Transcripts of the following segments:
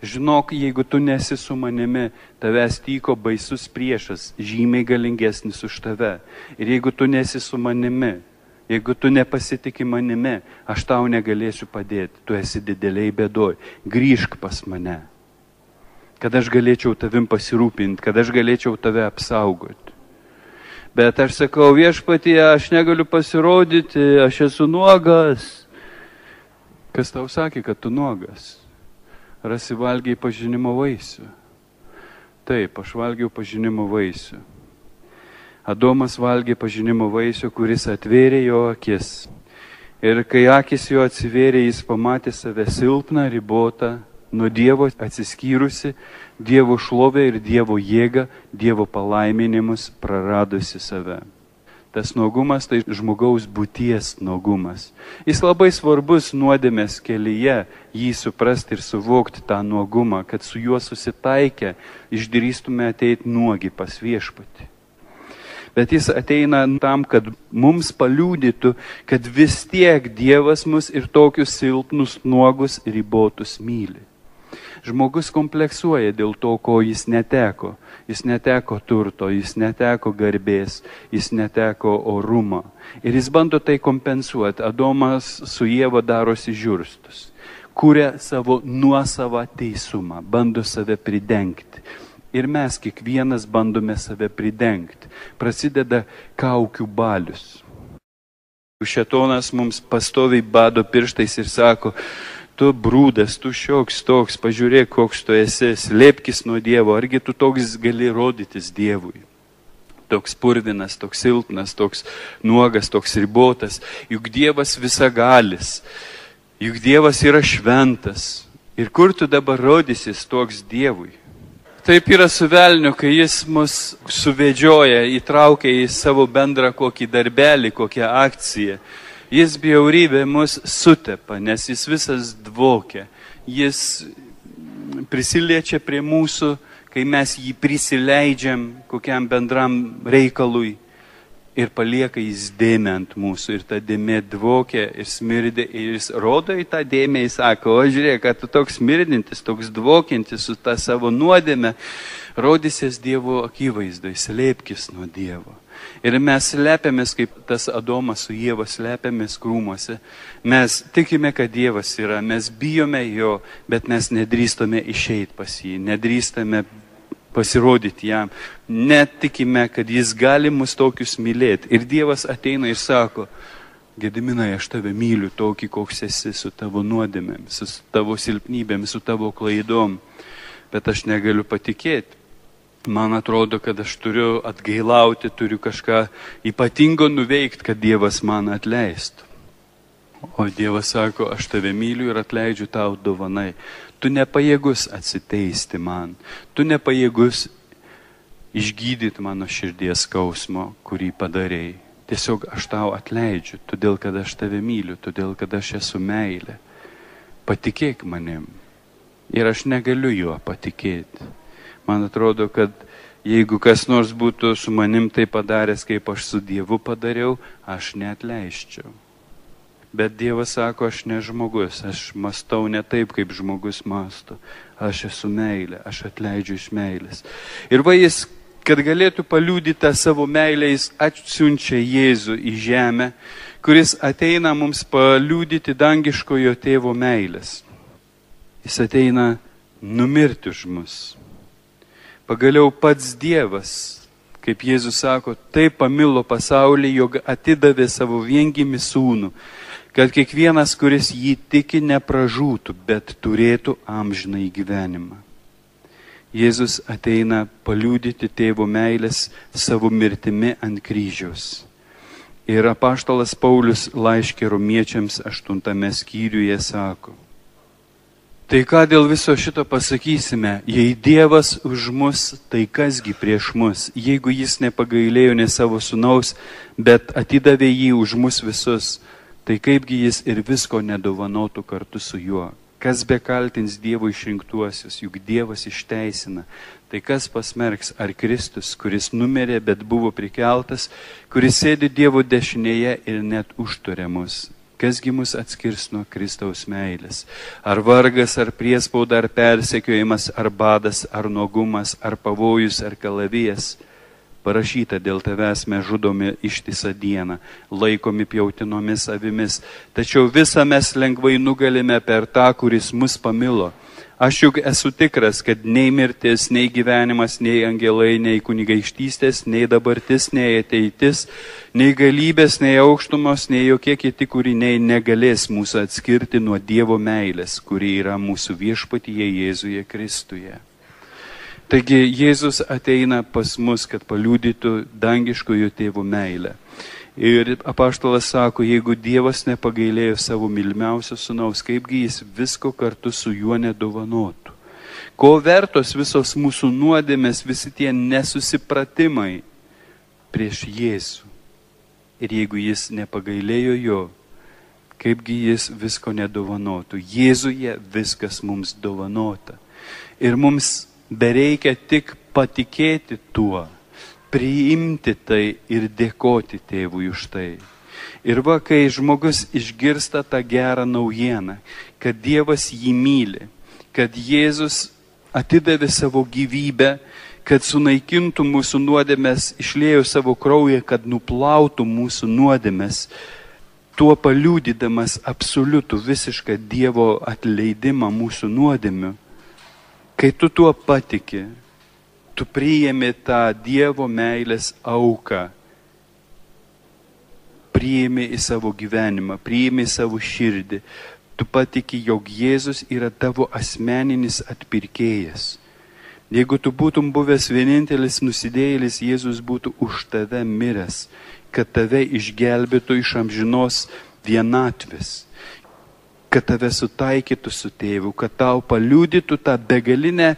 Žinok, jeigu tu nesi su manimi, tavęs tyko baisus priešas, žymiai galingesnis už tave. Ir jeigu tu nesi su manimi, jeigu tu nepasitiki manimi, aš tau negalėsiu padėti. Tu esi dideliai bėdoj. Grįžk pas mane, kad aš galėčiau tavim pasirūpinti, kad aš galėčiau tave apsaugoti. Bet aš sakau, viešpatie, aš negaliu pasirodyti, aš esu nuogas. Kas tau sakė, kad tu nuogas? Rasi valgiai pažinimo vaisių. Taip, aš valgiau pažinimo vaisių. Adomas valgė pažinimo vaisių, kuris atvėrė jo akis. Ir kai akis jo atsivėrė, jis pamatė save silpną, ribotą, nuo Dievo atsiskyrusi, Dievo šlovę ir Dievo jėgą, Dievo palaiminimus praradusi save. Tas nuogumas tai žmogaus būties nuogumas. Jis labai svarbus nuodėmės kelyje, jį suprasti ir suvokti tą nuogumą, kad su juo susitaikę išdrįstume ateiti nuogi pas viešpatį. Bet jis ateina tam, kad mums paliudytų, kad vis tiek Dievas mus ir tokius silpnus, nuogus, ribotus myli. Žmogus kompleksuoja dėl to, ko jis neteko. Jis neteko turto, jis neteko garbės, jis neteko orumo. Ir jis bando tai kompensuoti. Adomas su Ieva darosi žiurstus. Kuria savo nuosavą teisumą, bando save pridengti. Ir mes kiekvienas bandome save pridengti. Prasideda kaukių balius. Šėtonas mums pastoviai bado pirštais ir sako, tu brūdas, tu šioks toks, pažiūrėk, koks tu esi, slėpkis nuo Dievo, argi tu toks gali rodytis Dievui. Toks purvinas, toks silpnas, toks nuogas, toks ribotas. Juk Dievas visagalis, juk Dievas yra šventas. Ir kur tu dabar rodysis toks Dievui? Taip yra su velniu, kai jis mus suvedžioja, įtraukia į savo bendrą kokį darbelį, kokią akciją. Jis bjaurybė mus sutepa, nes jis visas dvokia. Jis prisiliečia prie mūsų, kai mes jį prisileidžiam kokiam bendram reikalui ir palieka jis dėmę ant mūsų. Ir ta dėmė dvokia ir smirdė ir jis rodo į tą dėmę, jis sako, o žiūrėk, kad tu toks smirdintis, toks dvokintis su tą savo nuodėmę, rodysies Dievo akivaizdai, slėpkis nuo Dievo. Ir mes slepiamės, kaip tas Adomas su Ieva slepiamės krūmuose. Mes tikime, kad Dievas yra, mes bijome jo, bet mes nedrįstame išeiti pas jį, nedrįstame pasirodyti jam. Netikime, kad jis gali mus tokius mylėti. Ir Dievas ateina ir sako, Gediminai, aš tave myliu tokį, koks esi, su tavo nuodėmėmis, su tavo silpnybėmis, su tavo klaidom. Bet aš negaliu patikėti. Man atrodo, kad aš turiu atgailauti, turiu kažką ypatingo nuveikti, kad Dievas man atleistų. O Dievas sako, aš tave myliu ir atleidžiu tau dovanai. Tu nepajėgus atsiteisti man. Tu nepajėgus išgydyti mano širdies skausmo, kurį padarėjai. Tiesiog aš tau atleidžiu, todėl kad aš tave myliu, todėl kad aš esu meilė. Patikėk manim. Ir aš negaliu juo patikėti. Man atrodo, kad jeigu kas nors būtų su manim tai padaręs, kaip aš su Dievu padariau, aš neatleisčiau. Bet Dievas sako, aš ne žmogus, aš mąstau ne taip, kaip žmogus mąsto. Aš esu meilė, aš atleidžiu iš meilės. Ir va jis, kad galėtų paliudyti tą savo meilę, jis atsiunčia Jėzų į žemę, kuris ateina mums paliudyti dangiškojo tėvo meilės. Jis ateina numirti už mus. Pagaliau pats Dievas, kaip Jėzus sako, taip pamilo pasaulį, jog atidavė savo viengimį sūnų, kad kiekvienas, kuris jį tiki, nepražūtų, bet turėtų amžinąjį gyvenimą. Jėzus ateina paliudyti tėvo meilės savo mirtimi ant kryžiaus. Ir apaštalas Paulius laiške Romiečiams 8 skyriuje sako, tai ką dėl viso šito pasakysime, jei Dievas už mus, tai kasgi prieš mus, jeigu jis nepagailėjo ne savo sūnaus, bet atidavė jį už mus visus, tai kaipgi jis ir visko nedovanotų kartu su juo. Kas bekaltins Dievo išrinktuosius, juk Dievas išteisina. Tai kas pasmerks, ar Kristus, kuris numirė, bet buvo prikeltas, kuris sėdi Dievo dešinėje ir net užturia mus. Kasgi mus atskirs nuo Kristaus meilės? Ar vargas, ar priespauda, ar persekiojimas, ar badas, ar nuogumas, ar pavojus, ar kalavijas? Parašyta, dėl tavęs mes žudomi ištisą dieną, laikomi pjautinomis avimis, tačiau visą mes lengvai nugalime per tą, kuris mus pamilo. Aš juk esu tikras, kad nei mirtis, nei gyvenimas, nei angelai, nei kunigaikštystės, nei dabartis, nei ateitis, nei galybės, nei aukštumos, nei jokie kiti kūriniai negalės mūsų atskirti nuo Dievo meilės, kuri yra mūsų viešpatyje Jėzuje Kristuje. Taigi Jėzus ateina pas mus, kad paliudytų dangiškojo tėvo meilę. Ir apaštalas sako, jeigu Dievas nepagailėjo savo mylimiausio sūnaus, kaipgi jis visko kartu su juo nedovanotų. Ko vertos visos mūsų nuodėmės, visi tie nesusipratimai prieš Jėzų. Ir jeigu jis nepagailėjo jo, kaipgi jis visko nedovanotų. Jėzuje viskas mums dovanota. Ir mums bereikia tik patikėti tuo, priimti tai ir dėkoti tėvui už tai. Ir va, kai žmogus išgirsta tą gerą naujieną, kad Dievas jį myli, kad Jėzus atidavė savo gyvybę, kad sunaikintų mūsų nuodėmes, išliejo savo kraują, kad nuplautų mūsų nuodėmes, tuo paliudydamas absoliutų visišką Dievo atleidimą mūsų nuodėmių. Kai tu tuo patiki, tu priimi tą Dievo meilės auką, priimi į savo gyvenimą, priimi į savo širdį. Tu patiki, jog Jėzus yra tavo asmeninis atpirkėjas. Jeigu tu būtum buvęs vienintelis nusidėjėlis, Jėzus būtų už tave miręs, kad tave išgelbėtų iš amžinos vienatvės, kad tave sutaikytų su tėvu, kad tau paliudytų tą begalinę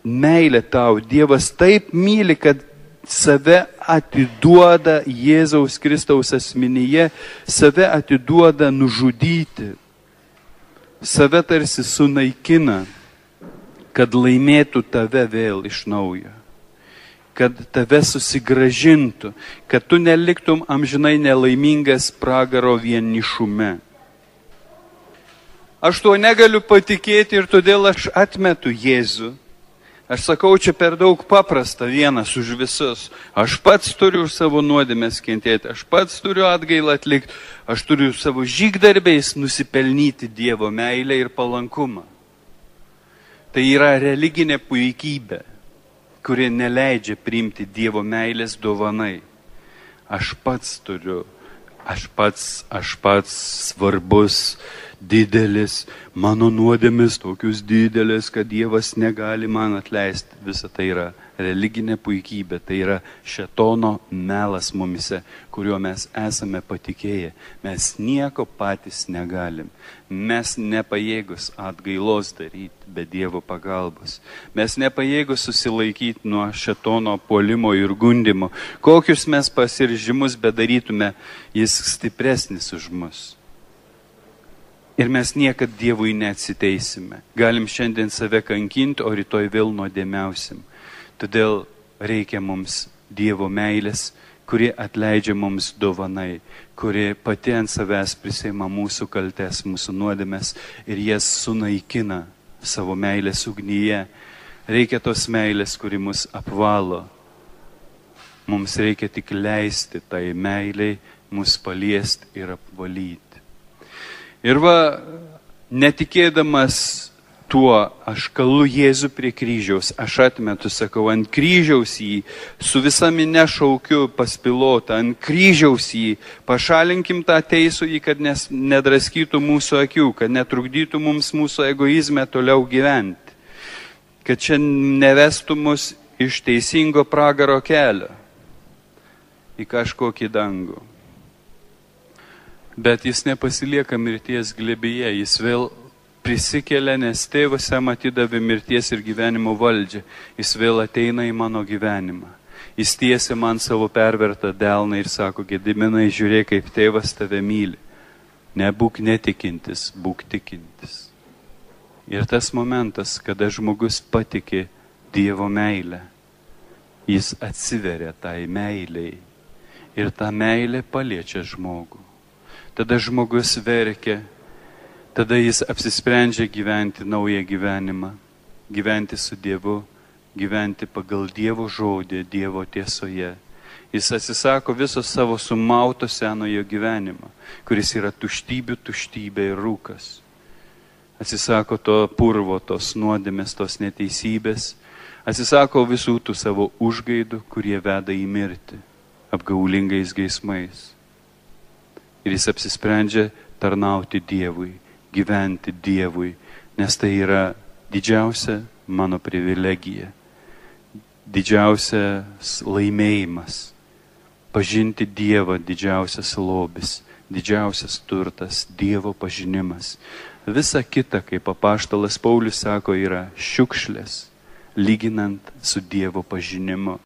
meilė tau. Dievas taip myli, kad save atiduoda Jėzaus Kristaus asmenyje, save atiduoda nužudyti, save tarsi sunaikina, kad laimėtų tave vėl iš naujo, kad tave susigrąžintų, kad tu neliktum amžinai nelaimingas pragaro vienišume. Aš tuo negaliu patikėti ir todėl aš atmetu Jėzų. Aš sakau, čia per daug paprasta vienas už visus. Aš pats turiu už savo nuodėmės kentėti, aš pats turiu atgailą atlikti, aš turiu savo žygdarbiais nusipelnyti Dievo meilę ir palankumą. Tai yra religinė puikybė, kuri neleidžia priimti Dievo meilės dovanai. Aš pats turiu, aš pats svarbus, didelis, mano nuodėmis tokius didelis, kad Dievas negali man atleisti. Visa tai yra religinė puikybė, tai yra šėtono melas mumise, kuriuo mes esame patikėję. Mes nieko patys negalim. Mes nepajėgus atgailos daryti be Dievo pagalbos. Mes nepajėgus susilaikyti nuo šėtono puolimo ir gundimo. Kokius mes pasiržimus bedarytume, jis stipresnis už mus. Ir mes niekad Dievui neatsiteisime. Galim šiandien save kankinti, o rytoj vėl nuodėmiausim. Todėl reikia mums Dievo meilės, kuri atleidžia mums dovanai, kuri pati ant savęs prisiima mūsų kaltes, mūsų nuodėmes ir jas sunaikina savo meilės ugnyje. Reikia tos meilės, kuri mus apvalo. Mums reikia tik leisti tai meiliai mus paliesti ir apvalyti. Ir va, netikėdamas tuo, aš kalu Jėzų prie kryžiaus, aš atmetu, sakau, ant kryžiaus jį, su visa minia šaukiu pas pilotą, ant kryžiaus jį, pašalinkim tą teisų jį, kad nedraskytų mūsų akių, kad netrukdytų mums mūsų egoizme toliau gyventi, kad čia nevestų mus iš teisingo pragaro kelio į kažkokį dangų. Bet jis nepasilieka mirties glėbyje, jis vėl prisikelia, nes tėvas jam atidavė mirties ir gyvenimo valdžią. Jis vėl ateina į mano gyvenimą. Jis tiesia man savo pervertą delną ir sako, Gediminai, žiūrėk, kaip tėvas tave myli. Nebūk netikintis, būk tikintis. Ir tas momentas, kada žmogus patiki Dievo meilę, jis atsiveria tai meiliai ir ta meilė paliečia žmogų. tada žmogus verkia, tada jis apsisprendžia gyventi naują gyvenimą, gyventi su Dievu, gyventi pagal Dievo žodį, Dievo tiesoje. Jis atsisako viso savo sumauto senojo gyvenimo, kuris yra tuštybė ir rūkas. Atsisako to purvo, tos nuodėmės, tos neteisybės, atsisako visų tų savo užgaidų, kurie veda į mirtį, apgaulingais geismais. Ir jis apsisprendžia tarnauti Dievui, gyventi Dievui, nes tai yra didžiausia mano privilegija, didžiausias laimėjimas. Pažinti Dievą didžiausias lobis, didžiausias turtas, Dievo pažinimas. Visa kita, kaip apaštalas Paulius sako, yra šiukšlės, lyginant su Dievo pažinimu.